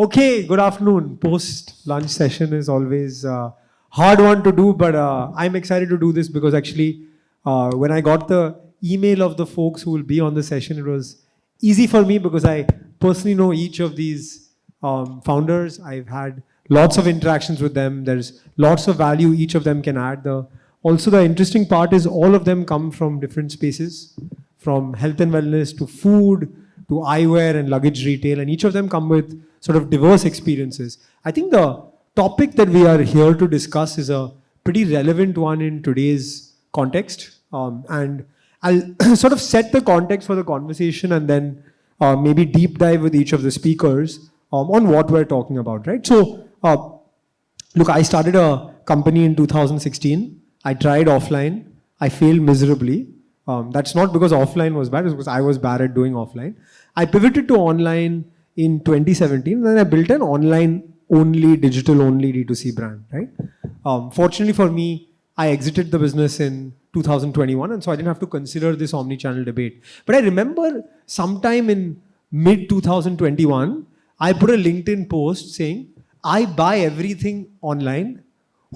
Okay, good afternoon. Post-lunch session is always a hard one to do, but I'm excited to do this because actually, when I got the email of the folks who will be on the session, it was easy for me because I personally know each of these founders. I've had lots of interactions with them. There's lots of value each of them can add. Also, the interesting part is all of them come from different spaces, from health and wellness to food to eyewear and luggage retail, and each of them come with sort of diverse experiences. I think the topic that we are here to discuss is a pretty relevant one in today's context. And I'll sort of set the context for the conversation and then maybe deep dive with each of the speakers on what we're talking about, right? So, look, I started a company in 2016. I tried offline. I failed miserably. That's not because offline was bad, it's because I was bad at doing offline. I pivoted to online in 2017, then I built an online-only, digital-only D2C brand, right? Fortunately for me, I exited the business in 2021, and so I didn't have to consider this omnichannel debate. But I remember sometime in mid-2021, I put a LinkedIn post saying, I buy everything online.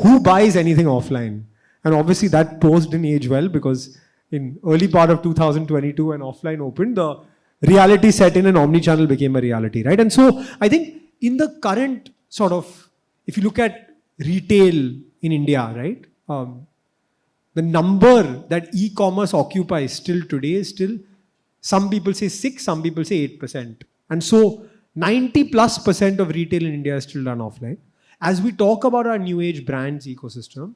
Who buys anything offline? And obviously that post didn't age well because in early part of 2022 when offline opened, the reality set in and omnichannel became a reality, right? And so I think in the current sort of, if you look at retail in India, right? The number that e-commerce occupies still today is still, some people say 6, some people say 8%. And so 90+% of retail in India is still done offline. As we talk about our new age brands ecosystem,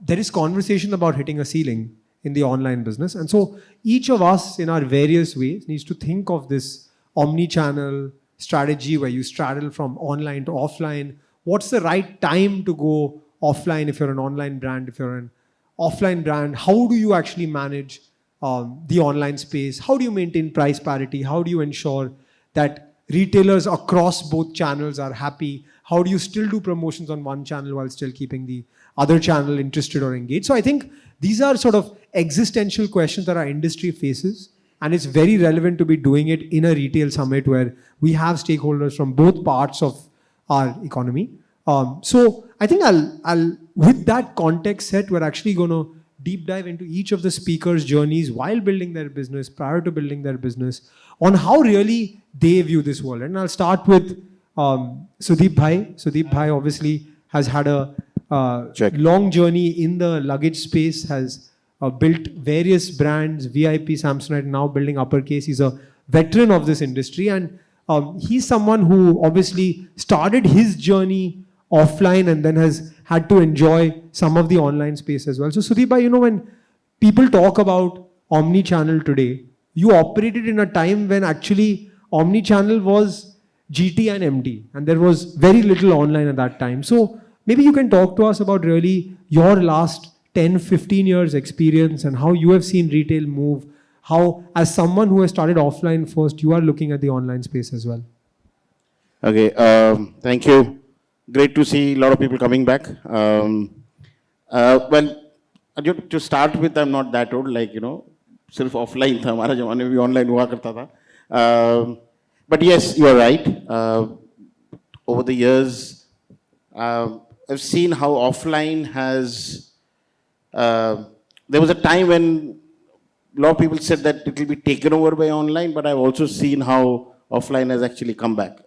there is conversation about hitting a ceiling in the online business. And so each of us in our various ways needs to think of this omni-channel strategy where you straddle from online to offline. What's the right time to go offline if you're an online brand, if you're an offline brand? How do you actually manage the online space? How do you maintain price parity? How do you ensure that retailers across both channels are happy? How do you still do promotions on one channel while still keeping the other channel interested or engaged? So I think these are sort of existential questions that our industry faces, and it's very relevant to be doing it in a retail summit where we have stakeholders from both parts of our economy. So I think I'll with that context set, we're actually going to deep dive into each of the speakers' journeys while building their business, prior to building their business, on how really they view this world. And I'll start with Sudip Bhai. Sudip Bhai obviously has had a long journey in the luggage space, has built various brands, VIP, Samsonite, now building Uppercase. He's a veteran of this industry, and he's someone who obviously started his journey offline and then has had to enjoy some of the online space as well. So Sudip Bhai, when people talk about omni-channel today, you operated in a time when actually omni-channel was GT and MT, and there was very little online at that time. So maybe you can talk to us about really your last 10, 15 years experience and how you have seen retail move, how as someone who has started offline first, you are looking at the online space as well. Okay, thank you. Great to see a lot of people coming back. Well, to start with, I'm not that old, like, सिर्फ offline था, हमारा ज़माने में भी online हुआ करता था. But yes, you are right. Over the years, I've seen how offline has, there was a time when a lot of people said that it will be taken over by online, but I've also seen how offline has actually come back.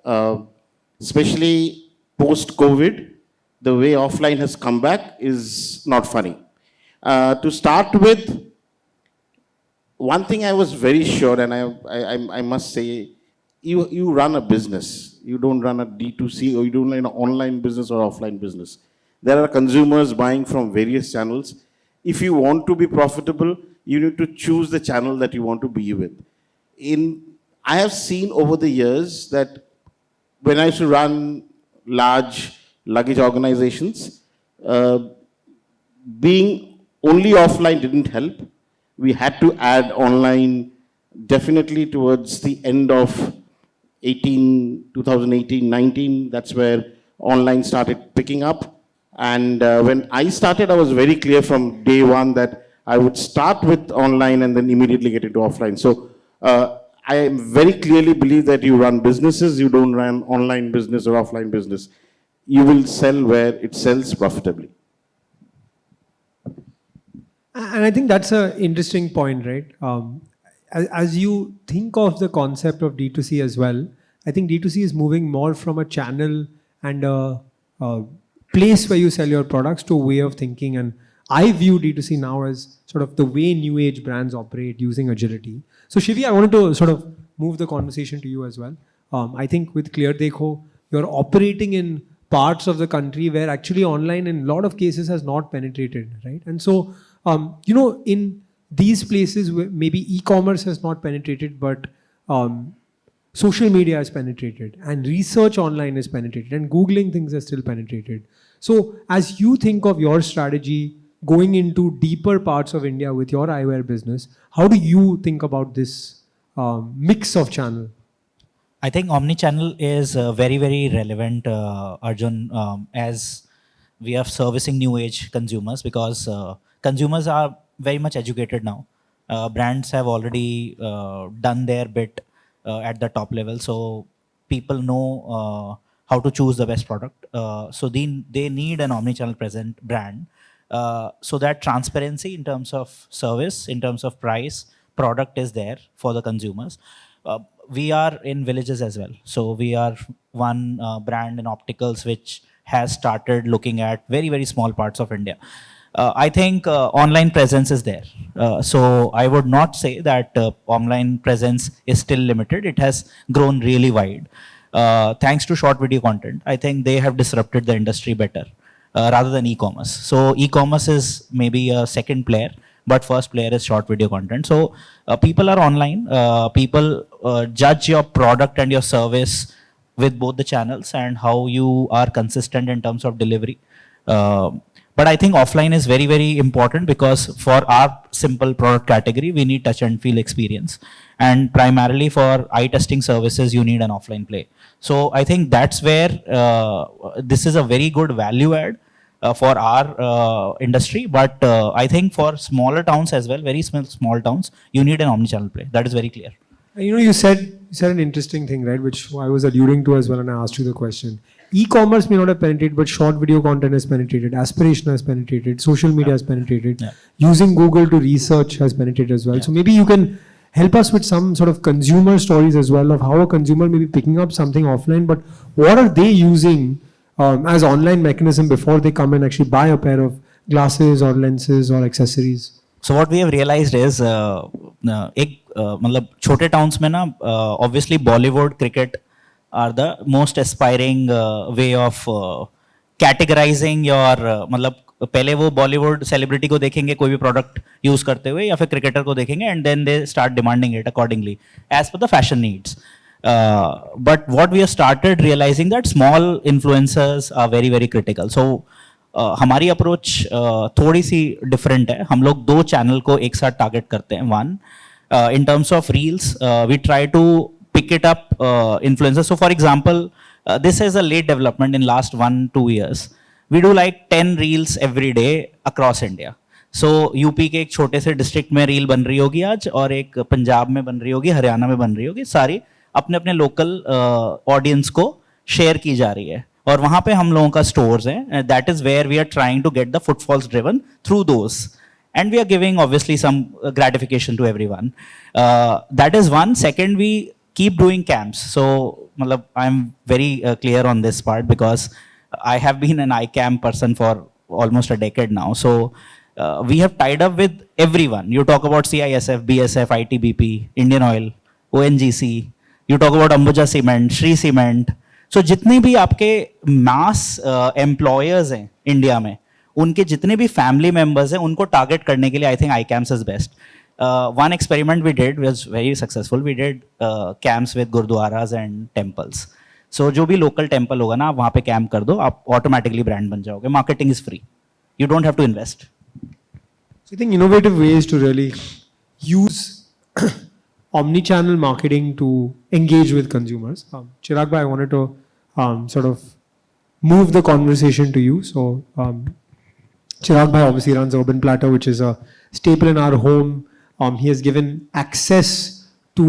Especially post-COVID, the way offline has come back is not funny. To start with, one thing I was very sure, and I must say, you run a business. You don't run a D2C or you don't run an online business or offline business. There are consumers buying from various channels. If you want to be profitable, you need to choose the channel that you want to be with. I have seen over the years that when I used to run large luggage organizations, being only offline didn't help. We had to add online definitely towards the end of 2018, 19, that's where online started picking up. And when I started, I was very clear from day one that I would start with online and then immediately get into offline. So I very clearly believe that you run businesses, you don't run online business or offline business. You will sell where it sells profitably. And I think that's an interesting point, right? As you think of the concept of D2C as well, I think D2C is moving more from a channel and a place where you sell your products to a way of thinking. And I view D2C now as sort of the way new age brands operate using agility. So Shivi, I wanted to sort of move the conversation to you as well. I think with ClearDekho, you're operating in parts of the country where actually online in a lot of cases has not penetrated, right? And so, in these places where maybe e-commerce has not penetrated, but social media has penetrated and research online is penetrated and Googling things are still penetrated. So as you think of your strategy going into deeper parts of India with your eyewear business, how do you think about this mix of channel? I think omnichannel is very, very relevant, Arjun, as we are servicing new age consumers, because consumers are very much educated now. Brands have already done their bit at the top level, so people know how to choose the best product. So they need an omnichannel present brand, so that transparency in terms of service, in terms of price, product is there for the consumers. We are in villages as well. So we are one brand in opticals which has started looking at very, very small parts of India. I think online presence is there. So I would not say that online presence is still limited. It has grown really wide. Thanks to short video content, I think they have disrupted the industry better rather than e-commerce. So e-commerce is maybe a second player, but first player is short video content. So people are online. People judge your product and your service with both the channels and how you are consistent in terms of delivery. But I think offline is very, very important, because for our simple product category, we need touch and feel experience. And primarily for eye testing services, you need an offline play. So I think that's where this is a very good value add for our industry. But I think for smaller towns as well, very small towns, you need an omnichannel play. That is very clear. You said an interesting thing, right, which I was alluding to as well, and I asked you the question. E-commerce may not have penetrated, but short video content has penetrated, aspiration has penetrated, social media has penetrated, using Google to research has penetrated as well. So maybe you can help us with some sort of consumer stories as well of how a consumer may be picking up something offline, but what are they using as online mechanism before they come and actually buy a pair of glasses or lenses or accessories? So what we have realized is, मतलब छोटे towns में ना, obviously Bollywood, cricket are the most aspiring way of categorizing your, मतलब पहले वो Bollywood celebrity को देखेंगे कोई भी product use करते हुए, या फिर cricketer को देखेंगे, and then they start demanding it accordingly as per the fashion needs. But what we have started realizing that small influencers are very, very critical. So हमारी अप्रोच थोड़ी सी डिफरेंट है. हम लोग दो चैनल को एक साथ टारगेट करते हैं. One, in terms of reels, we try to pick it up influencers. So for example, this is a late development in last 1-2 years. We do like 10 reels every day across India. So UP के एक छोटे से district में reel बन रही होगी आज, और एक पंजाब में बन रही होगी, हरियाणा में बन रही होगी, सारी अपने अपने लोकल ऑडियंस को शेयर की जा रही है. और वहाँ पे हम लोगों का स्टोर्स हैं. That is where we are trying to get the footfalls driven through those. And we are giving obviously some gratification to everyone. That is one. Second, we keep doing camps. So I'm very clear on this part, because I have been an iCamp person for almost a decade now. So we have tied up with everyone. You talk about CISF, BSF, ITBP, Indian Oil, ONGC. You talk about Ambuja Cement, Shree Cement. So जितने भी आपके mass employers हैं India में, उनके जितने भी family members हैं, उनको टारगेट करने के लिए I think I camps is best. One experiment we did was very successful. We did camps with gurdwaras and temples. So जो भी लोकल टेम्पल होगा ना, आप वहाँ पे कैंप कर दो, आप ऑटोमेटिकली ब्रांड बन जाओगे. Marketing is free, you don't have to invest. I think innovative ways to really use omni-channel marketing to engage with consumers. Chirag bhai, I wanted to sort of move the conversation to you. So Chirag bhai obviously runs Urban Platter, which is a staple in our home. He has given access to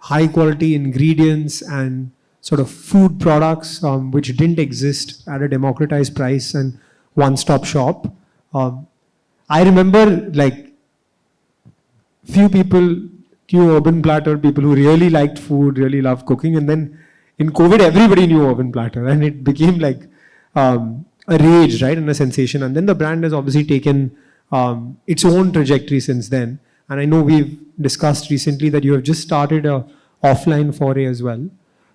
high quality ingredients and sort of food products which didn't exist at a democratized price and one-stop shop. I remember like few people, few urban platter people who really liked food, really loved cooking, and then in COVID everybody knew urban platter and it became like a rage, right, and a sensation. And then the brand has obviously taken its own trajectory since then. And I know we've discussed recently that you have just started a offline foray as well,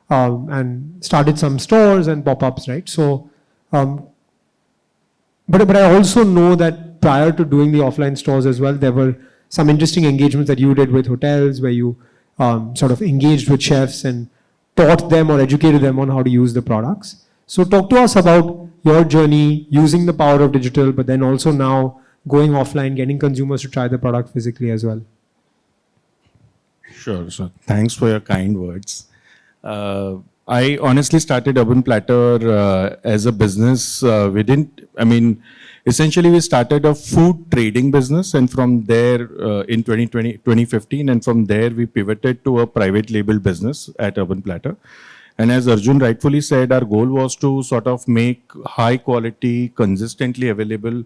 and started some stores and pop-ups, right? So, but I also know that prior to doing the offline stores as well, there were some interesting engagements that you did with hotels where you sort of engaged with chefs and taught them or educated them on how to use the products. So talk to us about your journey using the power of digital, but then also now going offline, getting consumers to try the product physically as well. Sure. So thanks for your kind words. I honestly started Urban Platter as a business. Essentially we started a food trading business, and from there in 2015, and from there we pivoted to a private label business at Urban Platter. And as Arjun rightfully said, our goal was to sort of make high quality, consistently available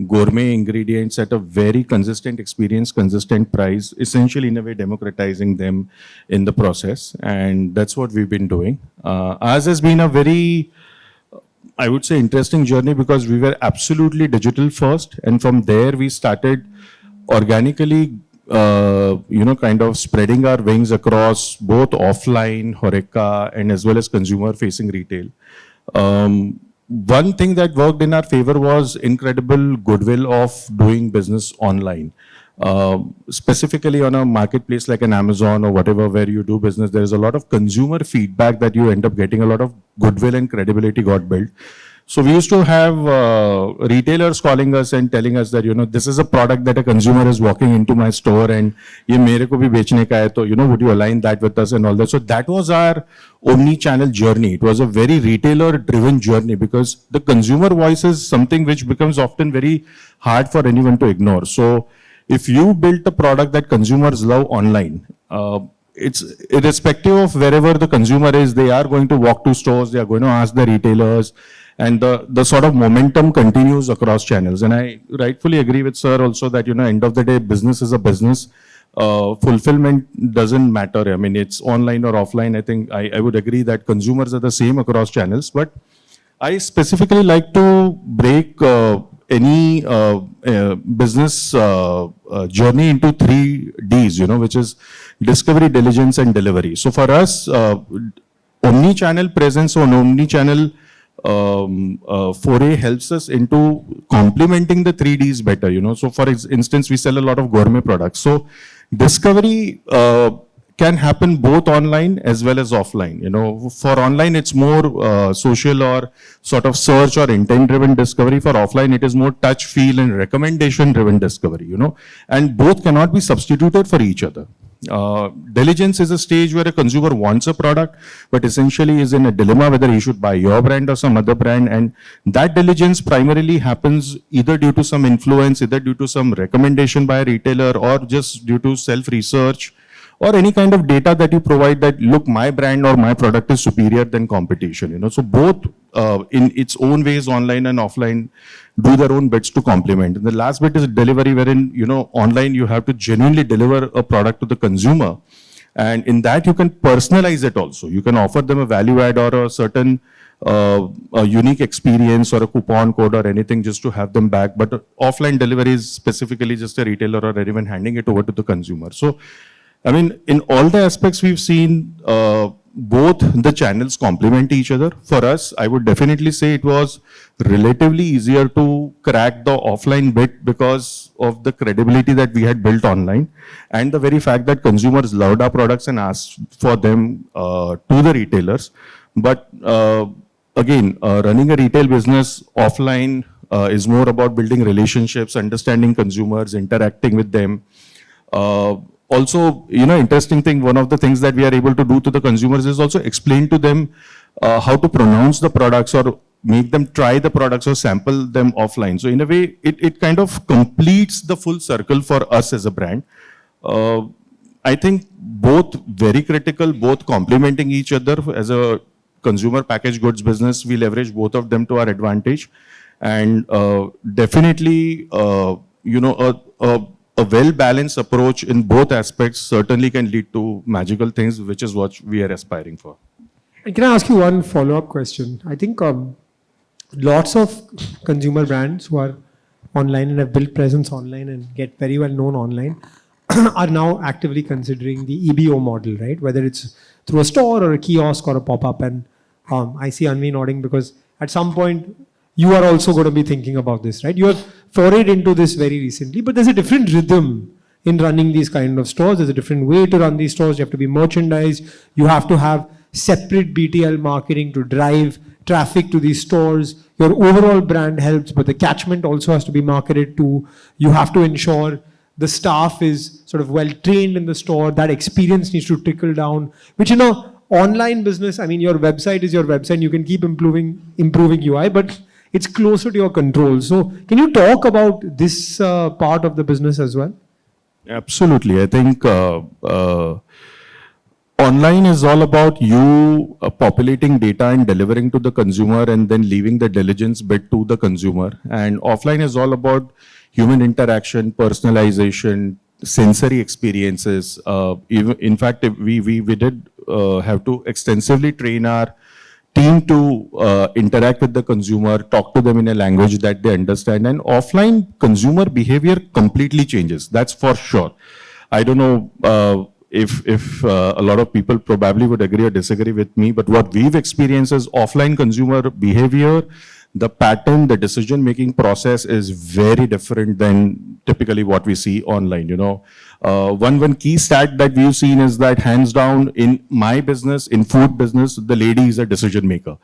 gourmet ingredients at a very consistent experience, consistent price, essentially in a way democratizing them in the process. And that's what we've been doing. Ours has been a very, I would say, interesting journey because we were absolutely digital first. And from there we started organically kind of spreading our wings across both offline, HoReCa, and as well as consumer-facing retail. One thing that worked in our favor was incredible goodwill of doing business online. Specifically on a marketplace like an Amazon or whatever, where you do business, there's a lot of consumer feedback that you end up getting, a lot of goodwill and credibility got built. So we used to have retailers calling us and telling us that, this is a product that a consumer is walking into my store and ye mere ko bhi bechne ka hai, to, would you align that with us and all that. So that was our omni-channel journey. It was a very retailer-driven journey because the consumer voice is something which becomes often very hard for anyone to ignore. So if you built a product that consumers love online, it's irrespective of wherever the consumer is, they are going to walk to stores, they are going to ask the retailers, and the sort of momentum continues across channels. And I rightfully agree with sir also that, end of the day, business is a business. Fulfillment doesn't matter. I mean, it's online or offline. I think I would agree that consumers are the same across channels. But I specifically like to break any business journey into 3 Ds, which is discovery, diligence, and delivery. So for us, omni-channel presence or omni-channel foray helps us into complementing the 3 Ds better, So for instance, we sell a lot of gourmet products. So discovery can happen both online as well as offline. For online, it's more social or sort of search or intent-driven discovery. For offline, it is more touch, feel, and recommendation-driven discovery, And both cannot be substituted for each other. Diligence is a stage where a consumer wants a product, but essentially is in a dilemma whether he should buy your brand or some other brand. And that diligence primarily happens either due to some influence, either due to some recommendation by a retailer, or just due to self-research, or any kind of data that you provide that, look, my brand or my product is superior than competition, So both in its own ways, online and offline, do their own bits to complement. And the last bit is delivery, wherein, online you have to genuinely deliver a product to the consumer. And in that you can personalize it also. You can offer them a value add or a certain a unique experience or a coupon code or anything just to have them back. But offline delivery is specifically just a retailer or even handing it over to the consumer. So, I mean, in all the aspects we've seen, both the channels complement each other. For us, I would definitely say it was relatively easier to crack the offline bit because of the credibility that we had built online and the very fact that consumers loved our products and asked for them to the retailers. But again, running a retail business offline is more about building relationships, understanding consumers, interacting with them. Also, interesting thing, one of the things that we are able to do to the consumers is also explain to them how to pronounce the products or make them try the products or sample them offline. So in a way, it kind of completes the full circle for us as a brand. I think both very critical, both complementing each other. As a consumer packaged goods business, we leverage both of them to our advantage. And definitely, a well-balanced approach in both aspects certainly can lead to magical things, which is what we are aspiring for. And can I ask you one follow-up question? I think lots of consumer brands who are online and have built presence online and get very well known online are now actively considering the EBO model, right? Whether it's through a store or a kiosk or a pop-up. And I see Anvi nodding because at some point you are also going to be thinking about this, right? You have forayed into this very recently, but there's a different rhythm in running these kind of stores. There's a different way to run these stores. You have to be merchandised. You have to have separate BTL marketing to drive traffic to these stores. Your overall brand helps, but the catchment also has to be marketed to. You have to ensure the staff is sort of well trained in the store. That experience needs to trickle down, which in a online business, I mean, your website is your website. You can keep improving UI, but it's closer to your control. So can you talk about this part of the business as well? Absolutely. I think online is all about you populating data and delivering to the consumer and then leaving the diligence bit to the consumer. And offline is all about human interaction, personalization, sensory experiences. Even, in fact, we did have to extensively train our team to interact with the consumer, talk to them in a language that they understand. And offline consumer behavior completely changes. That's for sure. I don't know if a lot of people probably would agree or disagree with me, but what we've experienced is offline consumer behavior, the pattern, the decision-making process is very different than typically what we see online. One key stat that we've seen is that hands down in my business, in food business, the lady is a decision maker.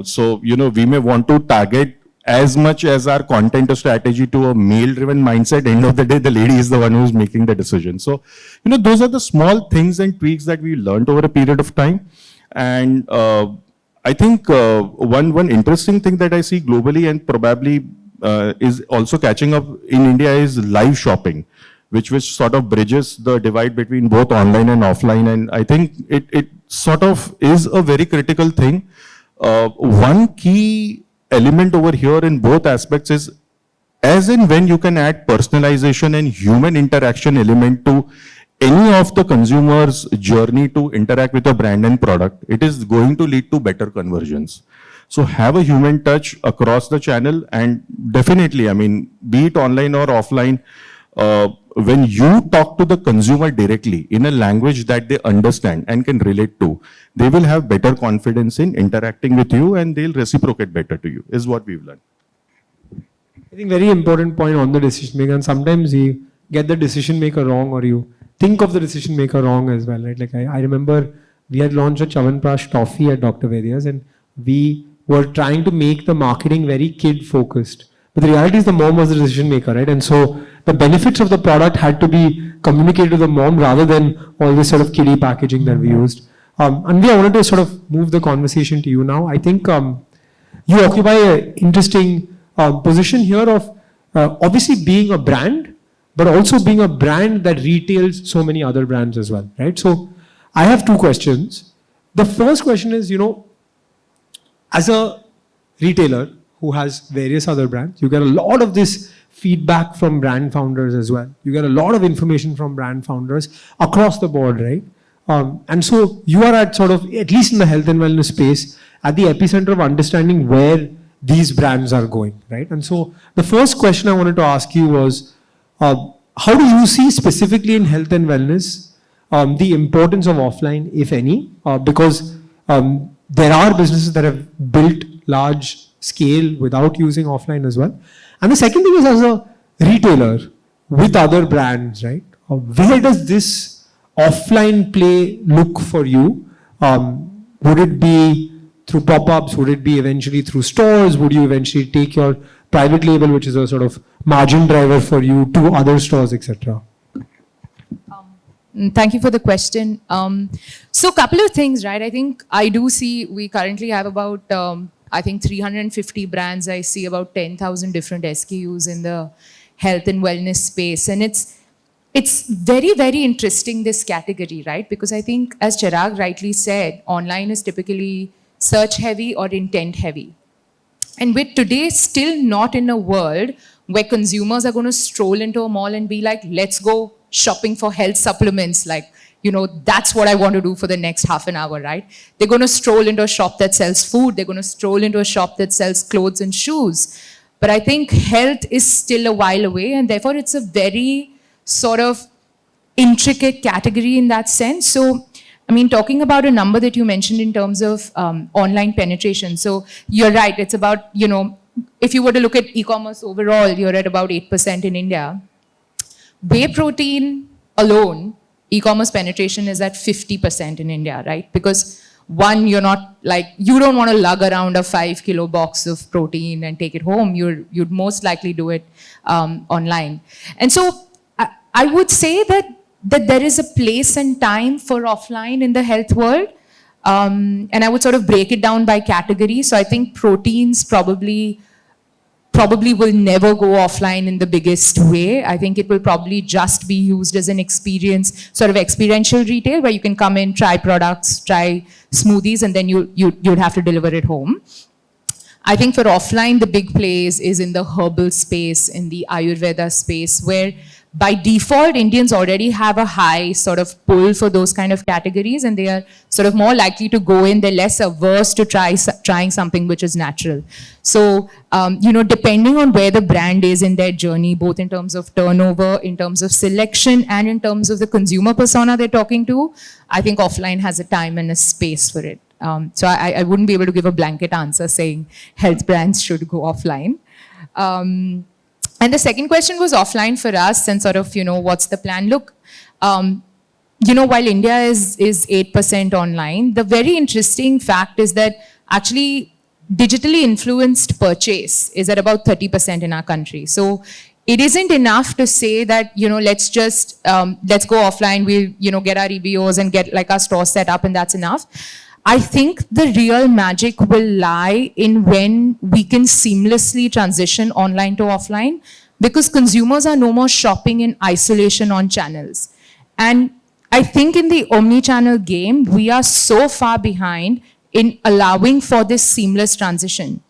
So, we may want to target as much as our content or strategy to a male-driven mindset. End of the day, the lady is the one who's making the decision. So, those are the small things and tweaks that we learned over a period of time. And I think one interesting thing that I see globally and probably is also catching up in India is live shopping, which sort of bridges the divide between both online and offline. And I think it sort of is a very critical thing. One key element over here in both aspects is as and when you can add personalization and human interaction element to any of the consumer's journey to interact with a brand and product, it is going to lead to better conversions. So have a human touch across the channel, and definitely, I mean, be it online or offline, when you talk to the consumer directly in a language that they understand and can relate to, they will have better confidence in interacting with you and they'll reciprocate better to you, is what we've learned. I think very important point on the decision maker, and sometimes you get the decision maker wrong or you think of the decision maker wrong as well, right? Like I remember we had launched a Chyawanprash toffee at Dr. Vaidya's and we were trying to make the marketing very kid focused. But the reality is the mom was the decision maker, right? And so the benefits of the product had to be communicated to the mom rather than all this sort of kiddie packaging that we used. Anvi, I wanted to sort of move the conversation to you now. I think you occupy an interesting position here of obviously being a brand, but also being a brand that retails so many other brands as well, right? So I have two questions. The first question is, as a retailer who has various other brands, you get a lot of this feedback from brand founders as well. You get a lot of information from brand founders across the board, right? And so you are at sort of, at least in the health and wellness space, at the epicenter of understanding where these brands are going, right? And so the first question I wanted to ask you was, how do you see specifically in health and wellness the importance of offline, if any? Because there are businesses that have built large scale without using offline as well. And the second thing is, as a retailer with other brands, right? Where does this offline play look for you? Would it be through pop-ups? Would it be eventually through stores? Would you eventually take your private label, which is a sort of margin driver for you, to other stores, etc.? Thank you for the question. So a couple of things, right? I think I do see we currently have about, I think 350 brands. I see about 10,000 different SKUs in the health and wellness space. And it's it's very, very interesting, this category, right? Because I think, as Chirag rightly said, online is typically search heavy or intent heavy. And we're today still not in a world where consumers are going to stroll into a mall and be like, let's go shopping for health supplements. Like, that's what I want to do for the next half an hour, right? They're going to stroll into a shop that sells food. They're going to stroll into a shop that sells clothes and shoes. But I think health is still a while away, and therefore it's a very sort of intricate category in that sense. So, I mean, talking about a number that you mentioned in terms of online penetration. So you're right, it's about, if you were to look at e-commerce overall, you're at about 8% in India. Whey protein alone, e-commerce penetration is at 50% in India, right? Because one, you don't want to lug around a 5 kilo box of protein and take it home. You'd most likely do it online. And so I would say that there is a place and time for offline in the health world. And I would sort of break it down by category. So I think proteins probably will never go offline in the biggest way. I think it will probably just be used as an experience, sort of experiential retail, where you can come in, try products, try smoothies, and then you'd have to deliver it home. I think for offline, the big plays is in the herbal space, in the Ayurveda space, where by default, Indians already have a high sort of pull for those kind of categories, and they are sort of more likely to go in. They're less averse to trying something which is natural. So, depending on where the brand is in their journey, both in terms of turnover, in terms of selection, and in terms of the consumer persona they're talking to, I think offline has a time and a space for it. So I wouldn't be able to give a blanket answer saying health brands should go offline. And the second question was offline for us and sort of, what's the plan? Look, while India is 8% online, the very interesting fact is that actually digitally influenced purchase is at about 30% in our country. So it isn't enough to say that, let's go offline, we'll, get our EBOs and get like our store set up and that's enough. I think the real magic will lie in when we can seamlessly transition online to offline, because consumers are no more shopping in isolation on channels. And I think in the omnichannel game, we are so far behind in allowing for this seamless transition.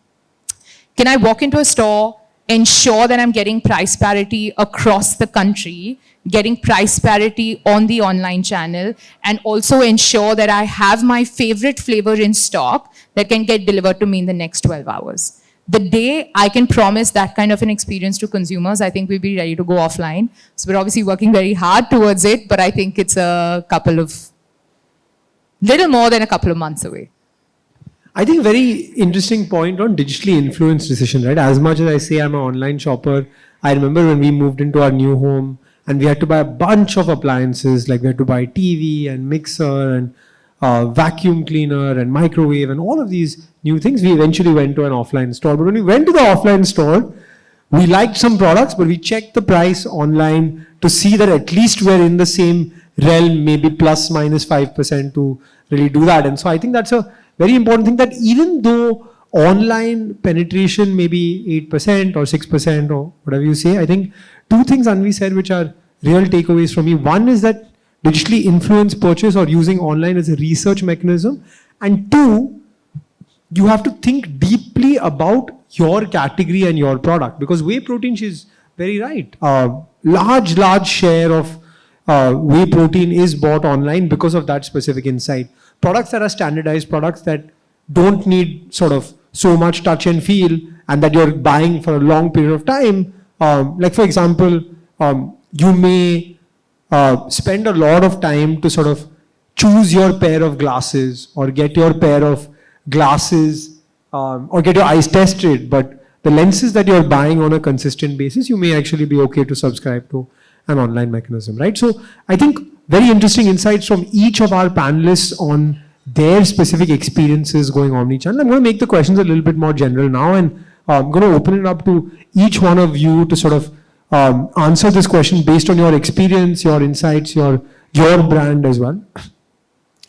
Can I walk into a store, ensure that I'm getting price parity across the country, getting price parity on the online channel, and also ensure that I have my favorite flavor in stock that can get delivered to me in the next 12 hours. The day I can promise that kind of an experience to consumers, I think we'll be ready to go offline. So we're obviously working very hard towards it, but I think it's little more than a couple of months away. I think very interesting point on digitally influenced decision, right? As much as I say I'm an online shopper, I remember when we moved into our new home and we had to buy a bunch of appliances, like we had to buy TV and mixer and vacuum cleaner and microwave and all of these new things. We eventually went to an offline store. But when we went to the offline store, we liked some products, but we checked the price online to see that at least we're in the same realm, maybe plus minus 5% to really do that. And so I think that's a very important thing, that even though online penetration may be 8% or 6% or whatever you say, I think two things Anvi said which are real takeaways from me. One is that digitally influenced purchase or using online as a research mechanism. And two, you have to think deeply about your category and your product, because whey protein, she's very right. Large share of whey protein is bought online because of that specific insight. Products that are standardized, products that don't need sort of so much touch and feel, and that you're buying for a long period of time. Like for example, you may spend a lot of time to sort of choose your pair of glasses or get your pair of glasses or get your eyes tested. But the lenses that you're buying on a consistent basis, you may actually be okay to subscribe to an online mechanism, right? So I think very interesting insights from each of our panelists on their specific experiences going omnichannel. I'm going to make the questions a little bit more general now, and I'm going to open it up to each one of you to sort of answer this question based on your experience, your insights, your brand as well.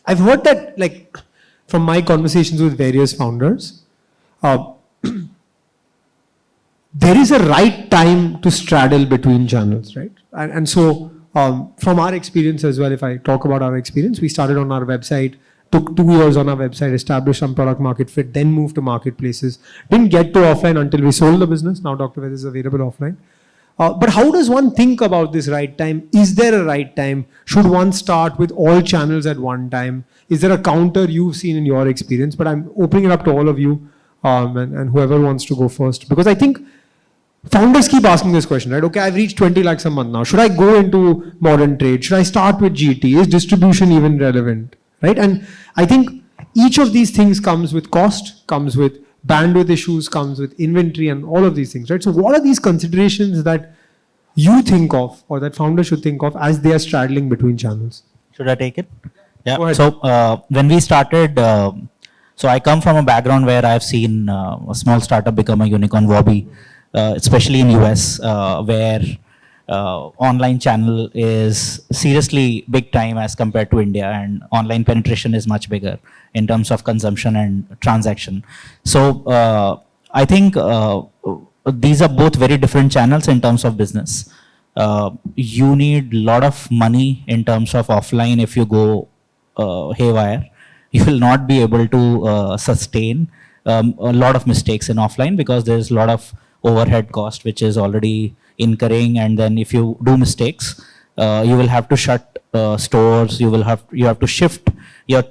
I've heard that, like, from my conversations with various founders, there is a right time to straddle between channels, right? And so from our experience as well, if I talk about our experience, we started on our website, took 2 years on our website, established some product market fit, then moved to marketplaces. Didn't get to offline until we sold the business. Now Dr. Vaidya is available offline. But how does one think about this right time? Is there a right time? Should one start with all channels at one time? Is there a counter you've seen in your experience? But I'm opening it up to all of you and whoever wants to go first. Because I think founders keep asking this question, right? Okay, I've reached 20 lakhs a month now. Should I go into modern trade? Should I start with GT? Is distribution even relevant? Right? And I think each of these things comes with cost, comes with bandwidth issues, comes with inventory and all of these things, right? So what are these considerations that you think of or that founders should think of as they are straddling between channels? Should I take it? Yeah. Go ahead. So when we started, so I come from a background where I've seen a small startup become a unicorn, Wobby, especially in US, where online channel is seriously big time as compared to India, and online penetration is much bigger in terms of consumption and transaction. So I think these are both very different channels in terms of business. You need a lot of money in terms of offline. If you go haywire, you will not be able to sustain a lot of mistakes in offline, because there's a lot of overhead cost which is already incurring, and then if you do mistakes, you will have to shut stores, you have to shift your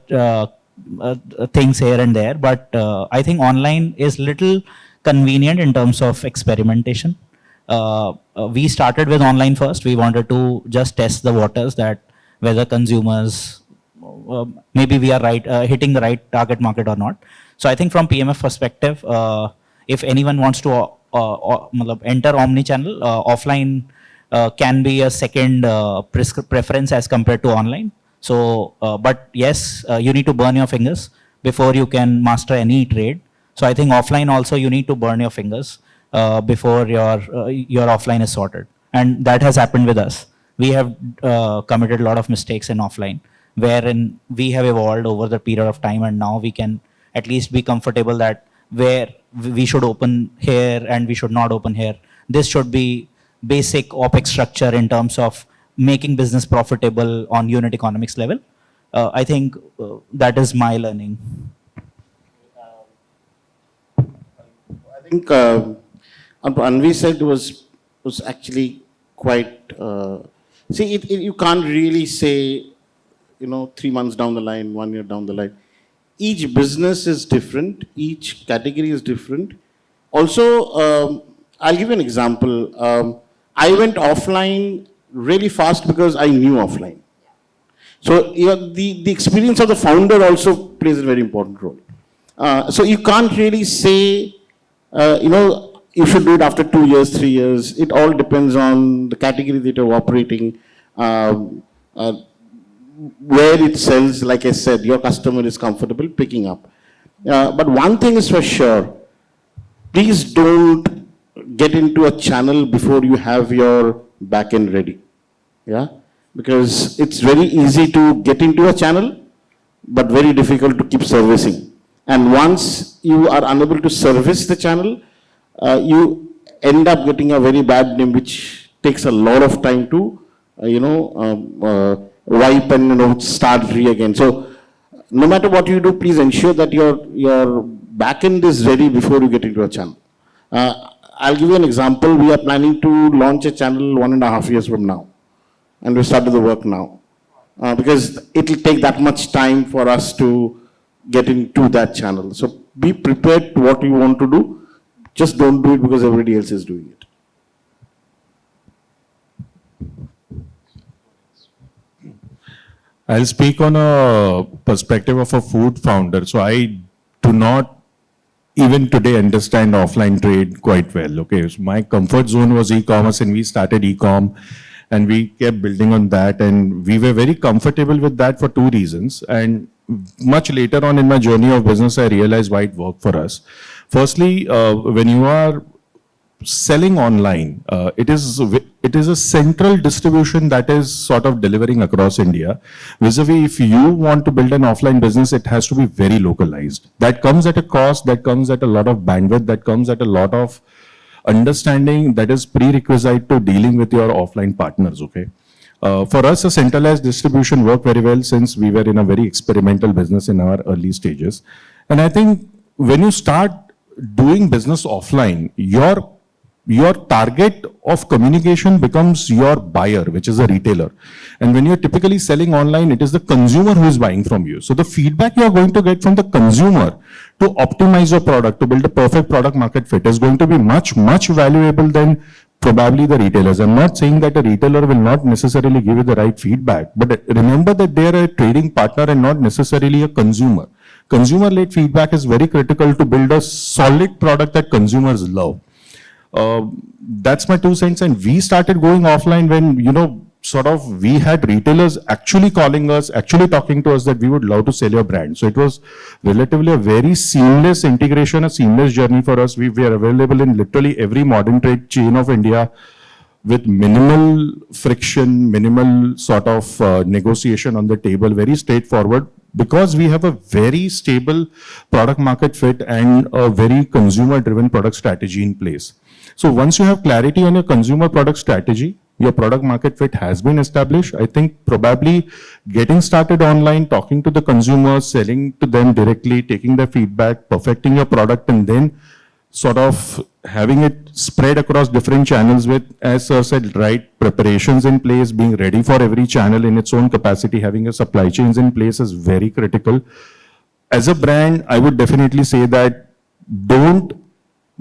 things here and there. But I think online is little convenient in terms of experimentation. We started with online first. We wanted to just test the waters, that whether consumers maybe we are right hitting the right target market or not. So I think from PMF perspective, if anyone wants to enter omnichannel, offline can be a second preference as compared to online. So, but yes, you need to burn your fingers before you can master any trade. So I think offline also you need to burn your fingers before your offline is sorted. And that has happened with us. We have committed a lot of mistakes in offline, wherein we have evolved over the period of time, and now we can at least be comfortable that where we should open here and we should not open here. This should be basic OPEX structure in terms of making business profitable on unit economics level. I think that is my learning. I think Anvi said was actually quite. You can't really say, 3 months down the line, 1 year down the line. Each business is different. Each category is different. Also, I'll give you an example. I went offline really fast because I knew offline. So the experience of the founder also plays a very important role. So you can't really say, you should do it after 2 years, 3 years. It all depends on the category that you're operating, where it sells. Like I said, your customer is comfortable picking up. But one thing is for sure, please don't get into a channel before you have your backend ready. Yeah, because it's very easy to get into a channel, but very difficult to keep servicing. And once you are unable to service the channel, you end up getting a very bad name, which takes a lot of time to, wipe and start again. So no matter what you do, please ensure that your backend is ready before you get into a channel. I'll give you an example. We are planning to launch a channel 1.5 years from now, and we started the work now, because it will take that much time for us to get into that channel. So be prepared to what you want to do. Just don't do it because everybody else is doing it. I'll speak on a perspective of a food founder. So I do not even today understand offline trade quite well. Okay, so my comfort zone was e-commerce, and we started e-com, and we kept building on that, and we were very comfortable with that for 2 reasons. And much later on in my journey of business, I realized why it worked for us. Firstly, when you are selling online, it is a central distribution that is sort of delivering across India. Vis-a-vis, if you want to build an offline business, it has to be very localized. That comes at a cost, that comes at a lot of bandwidth, that comes at a lot of understanding that is prerequisite to dealing with your offline partners, okay? For us, a centralized distribution worked very well since we were in a very experimental business in our early stages. And I think when you start doing business offline, your target of communication becomes your buyer, which is a retailer. And when you're typically selling online, it is the consumer who is buying from you. So the feedback you're going to get from the consumer to optimize your product, to build a perfect product market fit is going to be much, much valuable than probably the retailers. I'm not saying that a retailer will not necessarily give you the right feedback, but remember that they're a trading partner and not necessarily a consumer. Consumer-led feedback is very critical to build a solid product that consumers love. That's my 2 cents. And we started going offline when, we had retailers actually calling us, actually talking to us that we would love to sell your brand. So it was relatively a very seamless integration, a seamless journey for us. We were available in literally every modern trade chain of India with minimal friction, minimal sort of negotiation on the table, very straightforward, because we have a very stable product market fit and a very consumer driven product strategy in place. So once you have clarity on your consumer product strategy, your product market fit has been established. I think probably getting started online, talking to the consumers, selling to them directly, taking their feedback, perfecting your product, and then sort of having it spread across different channels with, as Sir said, right preparations in place, being ready for every channel in its own capacity, having a supply chains in place is very critical. As a brand, I would definitely say that don't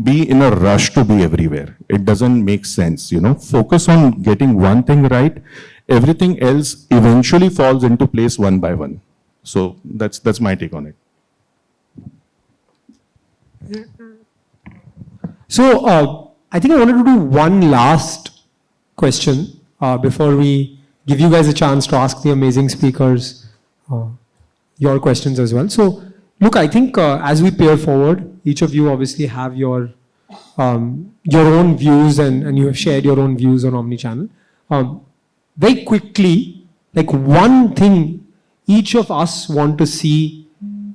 be in a rush to be everywhere. It doesn't make sense, Focus on getting one thing right. Everything else eventually falls into place one by one. So that's my take on it. So I think I wanted to do one last question before we give you guys a chance to ask the amazing speakers your questions as well. So look, I think as we peer forward, each of you obviously have your own views and you have shared your own views on Omnichannel. Very quickly, like one thing each of us want to see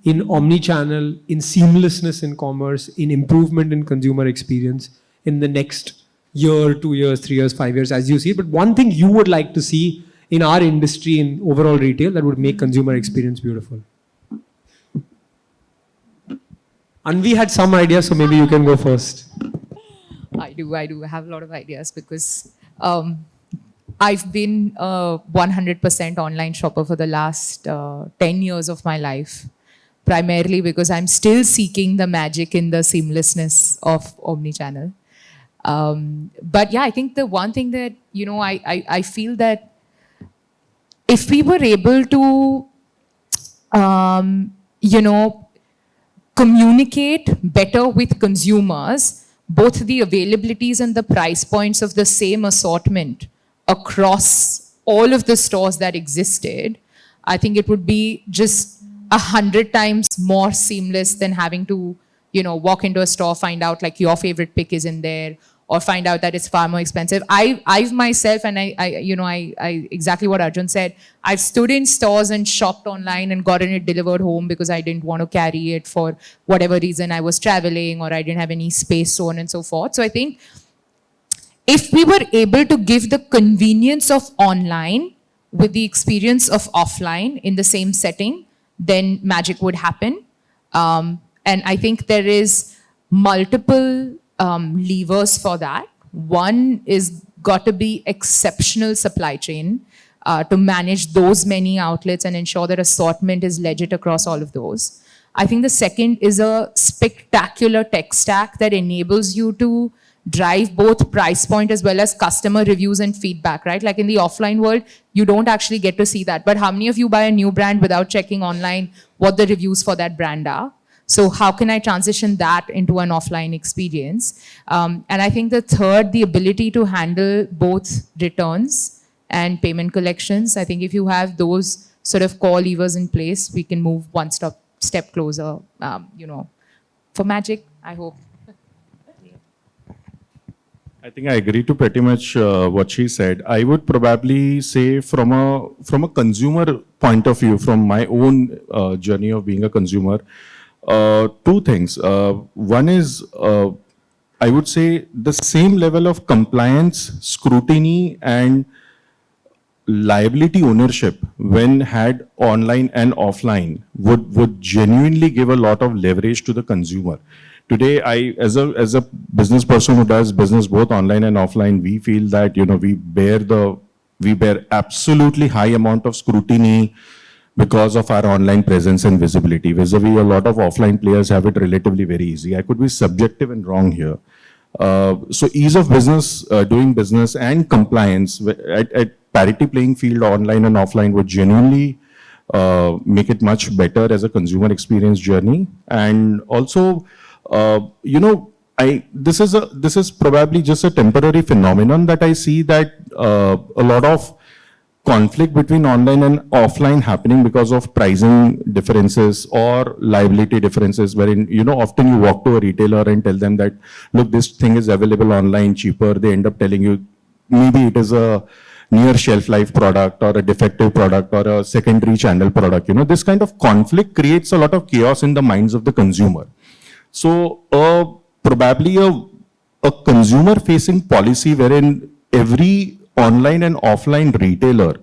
in Omnichannel, in seamlessness in commerce, in improvement in consumer experience in the next year, 2 years, 3 years, 5 years, as you see it. But one thing you would like to see in our industry, in overall retail, that would make consumer experience beautiful. Anvi had some ideas, so maybe you can go first. I do. I have a lot of ideas because I've been a 100% online shopper for the last 10 years of my life. Primarily because I'm still seeking the magic in the seamlessness of Omnichannel. But yeah, I think the one thing that, I feel that if we were able to, communicate better with consumers, both the availabilities and the price points of the same assortment across all of the stores that existed, I think it would be just 100 times more seamless than having to, walk into a store, find out like your favorite pick is in there, or find out that it's far more expensive. I've myself, and I exactly what Arjun said, I've stood in stores and shopped online and gotten it delivered home because I didn't want to carry it for whatever reason. I was traveling or I didn't have any space, so on and so forth. So I think if we were able to give the convenience of online with the experience of offline in the same setting, then magic would happen. And I think there is multiple levers for that. One is got to be exceptional supply chain to manage those many outlets and ensure that assortment is legit across all of those. I think the second is a spectacular tech stack that enables you to drive both price point as well as customer reviews and feedback, right? Like in the offline world, you don't actually get to see that. But how many of you buy a new brand without checking online what the reviews for that brand are? So how can I transition that into an offline experience? And I think the third, the ability to handle both returns and payment collections. I think if you have those sort of core levers in place, we can move one step closer, for magic, I hope. I think I agree to pretty much what she said. I would probably say from a consumer point of view, from my own journey of being a consumer, two things. One is, I would say the same level of compliance, scrutiny, and liability ownership when had online and offline would genuinely give a lot of leverage to the consumer. Today, as a business person who does business both online and offline, we feel that, you know, we bear absolutely high amount of scrutiny because of our online presence and visibility. Vis-a-vis, a lot of offline players have it relatively very easy. I could be subjective and wrong here. So ease of business, doing business and compliance at parity playing field online and offline would genuinely make it much better as a consumer experience journey. And also, you know, this is probably just a temporary phenomenon that I see, that a lot of conflict between online and offline happening because of pricing differences or liability differences, wherein, you know, often you walk to a retailer and tell them that, look, this thing is available online cheaper. They end up telling you maybe it is a near shelf life product or a defective product or a secondary channel product. You know, this kind of conflict creates a lot of chaos in the minds of the consumer. So probably a consumer facing policy wherein every online and offline retailer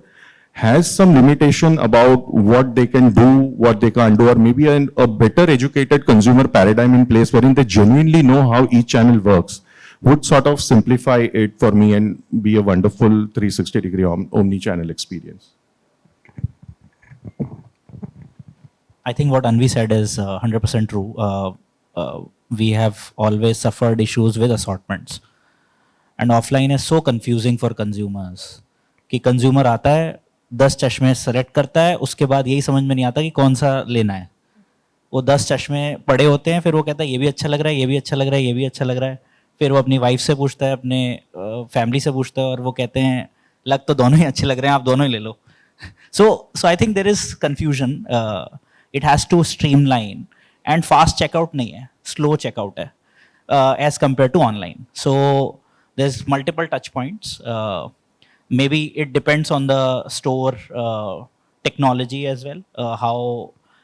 has some limitation about what they can do, what they can't do, or maybe a better educated consumer paradigm in place wherein they genuinely know how each channel works, would sort of simplify it for me and be a wonderful 360-degree omni-channel experience. I think what Anvi said is 100% true. We have always suffered issues with assortments. And offline is so confusing for consumers कि consumer आता है 10 चश्मे select करता है, उसके बाद यही समझ में नहीं आता कि कौन सा लेना है. वो 10 चश्मे पड़े होते हैं, फिर वो कहता है ये भी अच्छा लग रहा है, ये भी अच्छा लग रहा है, ये भी अच्छा लग रहा है. फिर वो अपनी वाइफ से पूछता है, अपने फैमिली से पूछता है, और वो कहते हैं लग तो दोनों ही अच्छे लग रहे हैं, आप दोनों ही ले लो. So I think there is confusion. It has to streamline, and fast checkout नहीं है, slow checkout है as compared to online. So there's multiple touch points. Maybe it depends on the store technology as well,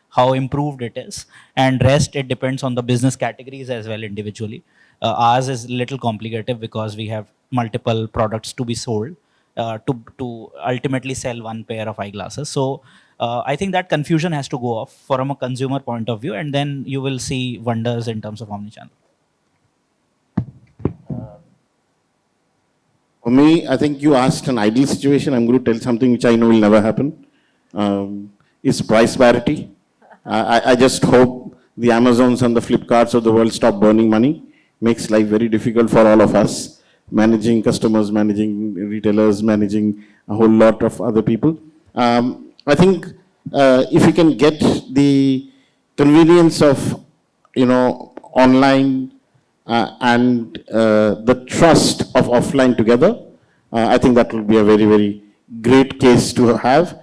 how improved it is, and rest it depends on the business categories as well individually. Ours is a little complicated because we have multiple products to be sold to ultimately sell one pair of eyeglasses. So I think that confusion has to go off from a consumer point of view, and then you will see wonders in terms of omnichannel. For me, I think you asked an ideal situation. I'm going to tell something which I know will never happen. Is price parity. I just hope the Amazons and the Flipkarts of the world stop burning money. Makes life very difficult for all of us. Managing customers, managing retailers, managing a whole lot of other people. I think if we can get the convenience of, you know, online and the trust of offline together, I think that will be a very, very great case to have,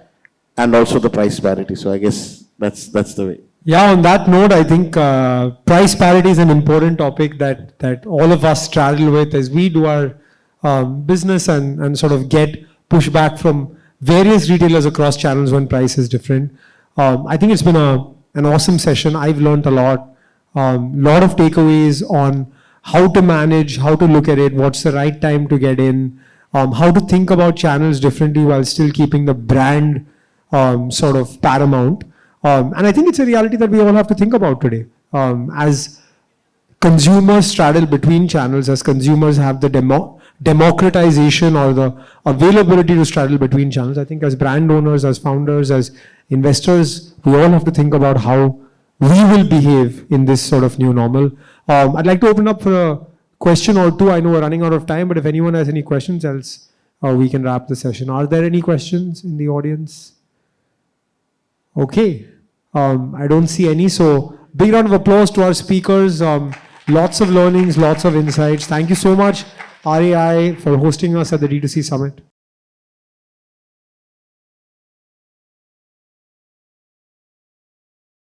and also the price parity. So I guess that's the way. Yeah, on that note, I think price parity is an important topic that all of us straddle with as we do our business and sort of get pushback from various retailers across channels when price is different. I think it's been an awesome session. I've learned a lot. Lot of takeaways on how to manage, how to look at it, what's the right time to get in, how to think about channels differently while still keeping the brand sort of paramount. And I think it's a reality that we all have to think about today. As consumers straddle between channels, as consumers have the democratization or the availability to straddle between channels, I think as brand owners, as founders, as investors, we all have to think about how we will behave in this sort of new normal. I'd like to open up for a question or two. I know we're running out of time, but if anyone has any questions, else we can wrap the session. Are there any questions in the audience? Okay. I don't see any. So big round of applause to our speakers. Lots of learnings, lots of insights. Thank you so much, RAI, for hosting us at the D2C Summit.